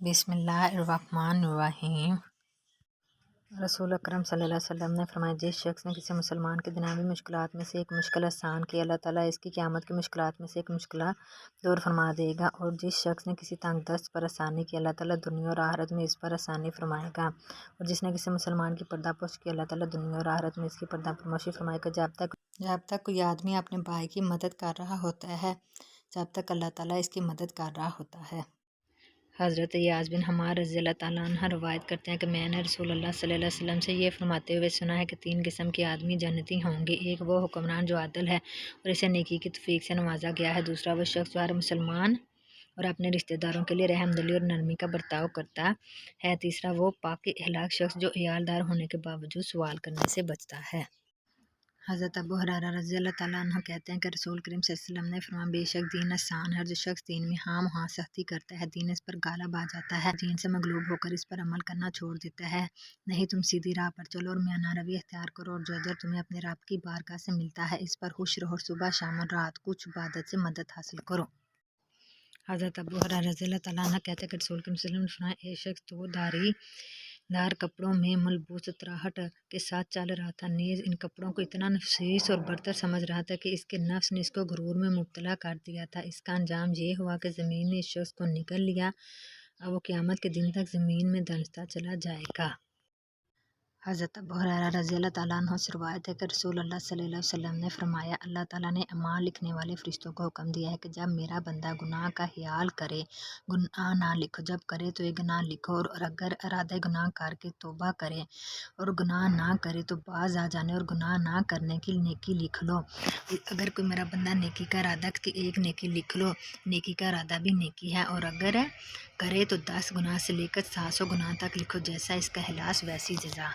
بسم اللہ الرحمن الرحیم۔ رسول اکرم صلی اللہ علیہ وسلم نے فرمایا، جس شخص نے کسی مسلمان کی دنیاوی مشکلات میں سے ایک مشکل آسان کی، اللہ تعالیٰ اس کی قیامت کی مشکلات میں سے ایک مشکل دور فرما دے گا، اور جس شخص نے کسی تنگ دست پر آسانی کی، اللہ تعالیٰ دنیا اور آخرت میں اس پر آسانی فرمائے گا، اور جس نے کسی مسلمان کی پردہ پوشی کی، اللہ تعالیٰ دنیا اور آخرت میں اس کی پردہ فرموشی فرمائے گا۔ جب تک کوئی آدمی اپنے بھائی کی مدد کر رہا ہوتا ہے، جب تک اللہ تعالیٰ اس کی مدد کر رہا ہوتا ہے۔ حضرت ایاز بن حمار رضی اللہ تعالیٰ عنہ روایت کرتے ہیں کہ میں نے رسول اللہ صلی اللہ علیہ وسلم سے یہ فرماتے ہوئے سنا ہے کہ 3 قسم کے آدمی جنتی ہوں گے۔ ایک وہ حکمران جو عادل ہے اور اسے نیکی کی توفیق سے نوازا گیا ہے۔ دوسرا وہ شخص جو ہر مسلمان اور اپنے رشتہ داروں کے لیے رحم دلی اور نرمی کا برتاؤ کرتا ہے۔ تیسرا وہ پاک اخلاق شخص جو عیالدار ہونے کے باوجود سوال کرنے سے بچتا ہے۔ حضرت ابو ہریرہ رضی اللہ تعالیٰ عنہ کہتے ہیں کہ رسول کریم صلی اللہ علیہ وسلم نے فرمایا، بے شک دین آسان ہے، اور جو شخص دین میں ہاں مہاں سختی کرتا ہے، دین اس پر غالب آ جاتا ہے، دین سے مغلوب ہو کر اس پر عمل کرنا چھوڑ دیتا ہے۔ نہیں، تم سیدھی راہ پر چلو اور میانہ روی اختیار کرو، اور جو اجر تمہیں اپنے رب کی بارگاہ سے ملتا ہے اس پر خوش رہو، اور صبح شام اور رات کچھ عبادت سے مدد حاصل کرو۔ حضرت ابو ہریرہ رضی اللہ تعالیٰ عنہ کہتے ہیں کہ رسول کریم صلی اللہ علیہ وسلم نے فرمایا، ایک شخص 2 دھاری دار کپڑوں میں ملبوس اطراحٹ کے ساتھ چل رہا تھا، نیز ان کپڑوں کو اتنا نفیس اور برتر سمجھ رہا تھا کہ اس کے نفس نے اس کو غرور میں مبتلا کر دیا تھا۔ اس کا انجام یہ ہوا کہ زمین نے اس شخص کو نگل لیا، اب وہ قیامت کے دن تک زمین میں دھنستا چلا جائے گا۔ حضرت ابو ہریرہ رضی اللہ تعالیٰ عنہ سے روایت ہے کہ رسول اللہ صلی اللہ علیہ وسلم نے فرمایا، اللہ تعالیٰ نے اعمال لکھنے والے فرشتوں کو حکم دیا ہے کہ جب میرا بندہ گناہ کا خیال کرے، گناہ نہ لکھو، جب کرے تو یہ گناہ لکھو، اور اگر ارادہ گناہ کر کے توبہ کرے اور گناہ نہ کرے تو باز آ جانے اور گناہ نہ کرنے کی نیکی لکھ لو۔ اگر کوئی میرا بندہ نیکی کا ارادہ کہ ایک نیکی لکھ لو، نیکی کا ارادہ بھی نیکی ہے، اور اگر کرے تو 10 گناہ سے لے کر 700 گناہ تک لکھو، جیسا اس کا اخلاص ویسی جزا۔